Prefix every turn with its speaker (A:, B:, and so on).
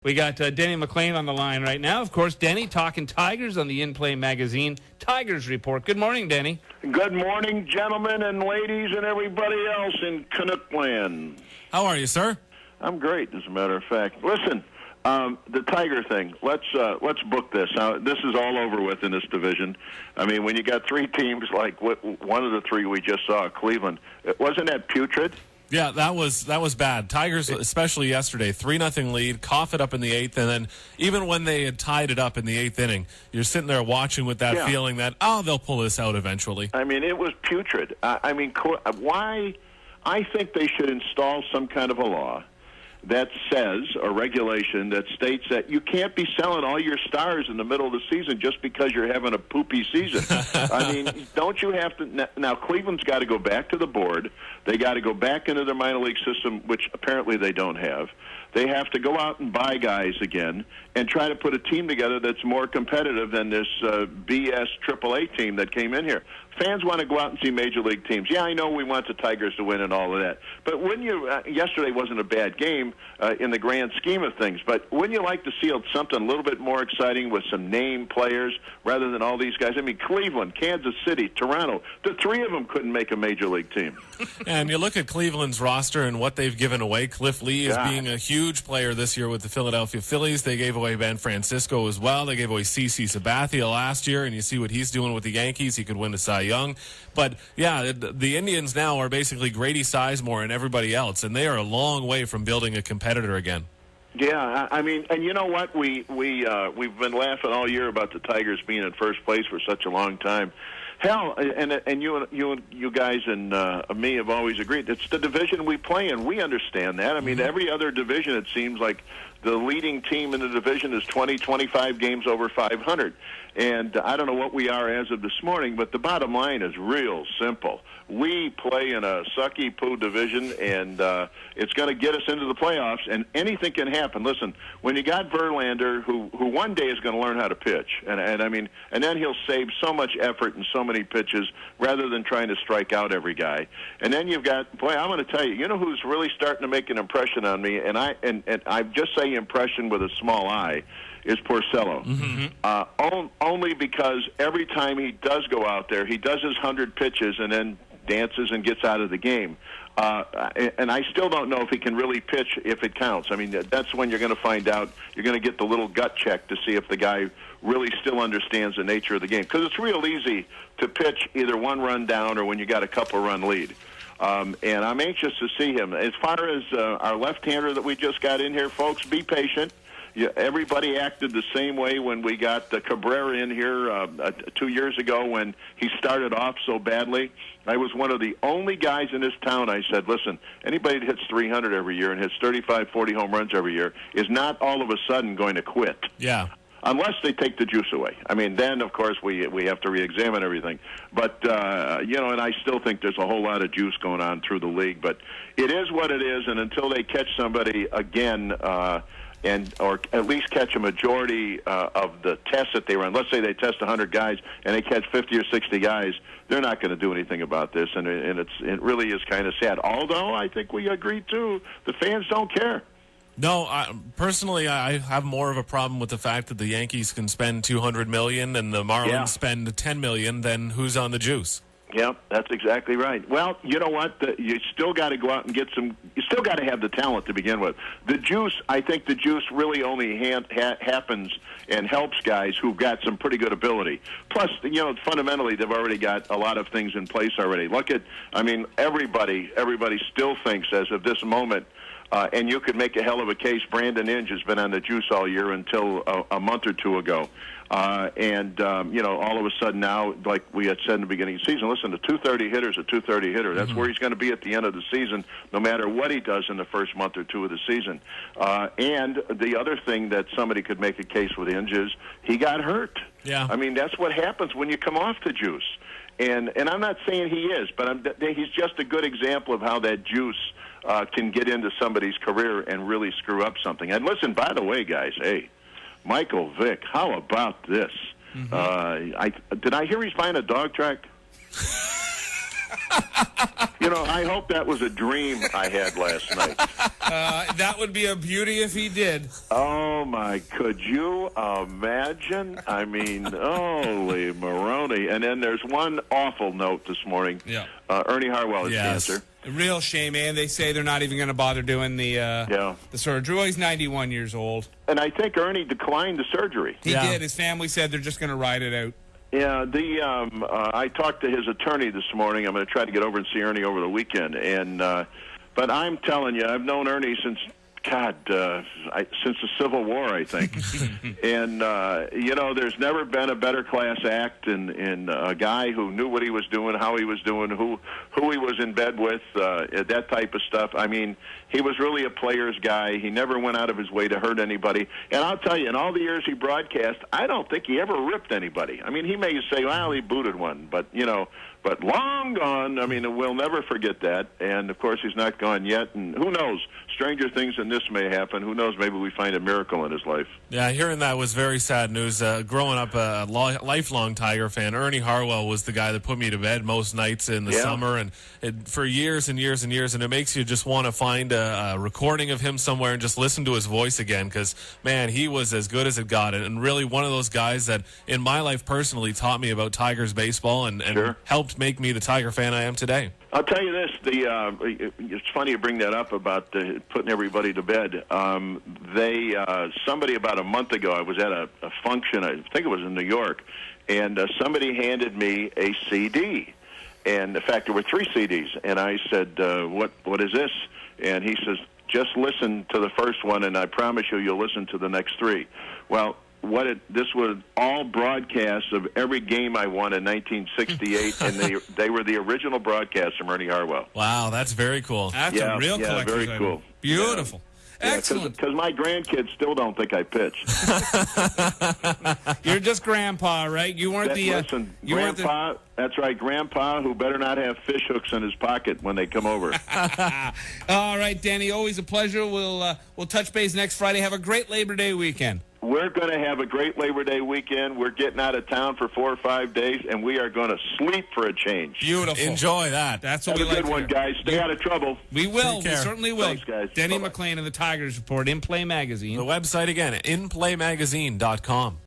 A: We got Denny McLain on the line right now. Of course, Denny talking Tigers on the In Play magazine Tigers Report. Good morning, Denny.
B: Good morning, gentlemen and ladies and everybody else in Canuck land.
C: How are you, sir?
B: I'm great, as a matter of fact. Listen, the Tiger thing, let's book this. Now, this is all over with in this division. I mean, when you got three teams like one of the three we just saw, Cleveland, wasn't that putrid?
C: Yeah, that was bad. Tigers, especially yesterday, 3-0 lead, cough it up in the eighth, and then even when they had tied it up in the eighth inning, you're sitting there watching with that feeling that, they'll pull this out eventually.
B: I mean, it was putrid. Why? I think they should install some kind of a law that says, or regulation that states that you can't be selling all your stars in the middle of the season just because you're having a poopy season. I mean, don't you have to? Now, Cleveland's got to go back to the board. They got to go back into their minor league system, which apparently they don't have. They have to go out and buy guys again and try to put a team together that's more competitive than this BS AAA team that came in here. Fans want to go out and see major league teams. Yeah, I know we want the Tigers to win and all of that. But wouldn't you, yesterday wasn't a bad game in the grand scheme of things, but wouldn't you like to see something a little bit more exciting with some name players rather than all these guys? I mean, Cleveland, Kansas City, Toronto, the three of them couldn't make a major league team.
C: And you look at Cleveland's roster and what they've given away. Cliff Lee is being a huge player this year with the Philadelphia Phillies. They gave away Ben Francisco as well. They gave away CC Sabathia last year, and you see what he's doing with the Yankees. He could win the Cy Young. But, yeah, the Indians now are basically Grady Sizemore and everybody else, and they are a long way from building a competitor again.
B: Yeah, I mean, and you know what? We've been laughing all year about the Tigers being in first place for such a long time. Hell, and you guys and me have always agreed. It's the division we play in. We understand that. I mean, every other division, it seems like the leading team in the division is 20, 25 games over 500. And I don't know what we are as of this morning, but the bottom line is real simple. We play in a sucky-poo division, and it's going to get us into the playoffs, and anything can happen. Listen, when you got Verlander, who one day is going to learn how to pitch, and then he'll save so much effort and so many pitches rather than trying to strike out every guy. And then you've got, I'm going to tell you, you know who's really starting to make an impression on me, and I just say impression with a small I, is Porcello. Mm-hmm. Only because every time he does go out there, he does his 100 pitches and then dances and gets out of the game. And I still don't know if he can really pitch if it counts. I mean, that's when you're going to find out. You're going to get the little gut check to see if the guy really still understands the nature of the game. Because it's real easy to pitch either one run down or when you got a couple-run lead. And I'm anxious to see him. As far as our left-hander that we just got in here, folks, be patient. Everybody acted the same way when we got Cabrera in here 2 years ago when he started off so badly. I was one of the only guys in this town. I said, listen, anybody that hits 300 every year and hits 35, 40 home runs every year is not all of a sudden going to quit.
C: Yeah.
B: Unless they take the juice away. I mean, then, of course, we have to reexamine everything. But, and I still think there's a whole lot of juice going on through the league. But it is what it is, and until they catch somebody again or at least catch a majority of the tests that they run. Let's say they test 100 guys and they catch 50 or 60 guys. They're not going to do anything about this, and it really is kind of sad. Although I think we agree, too, the fans don't care.
C: No, personally, I have more of a problem with the fact that the Yankees can spend $200 million and the Marlins spend $10 million than who's on the juice.
B: Yeah, that's exactly right. Well, you know what? You still got to go out and get some. You still got to have the talent to begin with. The juice, I think, the juice really only happens and helps guys who've got some pretty good ability. Plus, fundamentally, they've already got a lot of things in place already. Everybody still thinks as of this moment. And you could make a hell of a case. Brandon Inge has been on the juice all year until a month or two ago. All of a sudden now, like we had said in the beginning of the season, listen, a 230 hitter is a 230 hitter. That's where he's going to be at the end of the season, no matter what he does in the first month or two of the season. And the other thing that somebody could make a case with Inge is he got hurt.
C: Yeah.
B: I mean, that's what happens when you come off the juice. And I'm not saying he is, but he's just a good example of how that juice can get into somebody's career and really screw up something. And listen, by the way, guys, hey, Michael Vick, how about this? Did I hear he's buying a dog track? You know, I hope that was a dream I had last night.
A: That would be a beauty if he did.
B: Oh, my, could you imagine? I mean, holy Maroney. And then there's one awful note this morning.
A: Yeah.
B: Ernie Harwell has
C: Yes.
B: cancer.
A: A real shame, and they say they're not even going to bother doing the surgery. Well, he's 91 years old.
B: And I think Ernie declined the surgery.
A: He did. His family said they're just going to ride it out.
B: Yeah, I talked to his attorney this morning. I'm going to try to get over and see Ernie over the weekend. And but I'm telling you, I've known Ernie since since the Civil War, I think. And you know, there's never been a better class act in a guy who knew what he was doing, how he was doing, who he was in bed with, that type of stuff. I mean, he was really a player's guy. He never went out of his way to hurt anybody. And I'll tell you, in all the years he broadcast, I don't think he ever ripped anybody. I mean, he may say, well, he booted one, but, you know, but long gone. I mean, we'll never forget that. And, of course, he's not gone yet. And who knows? Stranger things than this may happen. Who knows? Maybe we find a miracle in his life.
C: Yeah, hearing that was very sad news. Growing up a lifelong Tiger fan, Ernie Harwell was the guy that put me to bed most nights in the summer, and for years and years and years. And it makes you just want to find a recording of him somewhere and just listen to his voice again, because, man, he was as good as it got. And really one of those guys that, in my life personally, taught me about Tigers baseball and helped make me the Tiger fan I am today.
B: I'll tell you this: it's funny you bring that up about putting everybody to bed. Somebody about a month ago, I was at a function. I think it was in New York, and somebody handed me a CD. And in fact, there were 3 CDs. And I said, "What is this?" And he says, "Just listen to the first one, and I promise you'll listen to the next 3." Well, this was all broadcasts of every game I won in 1968, and they were the original broadcasts from Ernie Harwell.
C: Wow, that's very cool.
A: That's a real collector's
B: very
A: item.
B: cool.
A: Beautiful.
B: Yeah,
A: Excellent.
B: Because my grandkids still don't think I pitched.
A: You're just Grandpa, right? You weren't
B: Listen,
A: you
B: Grandpa. That's right, Grandpa, who better not have fish hooks in his pocket when they come over.
A: All right, Danny. Always a pleasure. We'll touch base next Friday. Have a great Labor Day weekend.
B: We're going to have a great Labor Day weekend. We're getting out of town for 4 or 5 days, and we are going to sleep for a change.
A: Beautiful.
C: Enjoy that.
A: That's what
B: Have
A: we
B: a
A: like
B: good one,
A: to hear.
B: guys. Stay out of trouble.
A: We will.
C: Take
A: We
C: care.
A: certainly will.
B: Thanks, guys.
A: Denny
B: Bye-bye.
A: McLain of the Tigers Report, In Play Magazine.
C: The website again, inplaymagazine.com.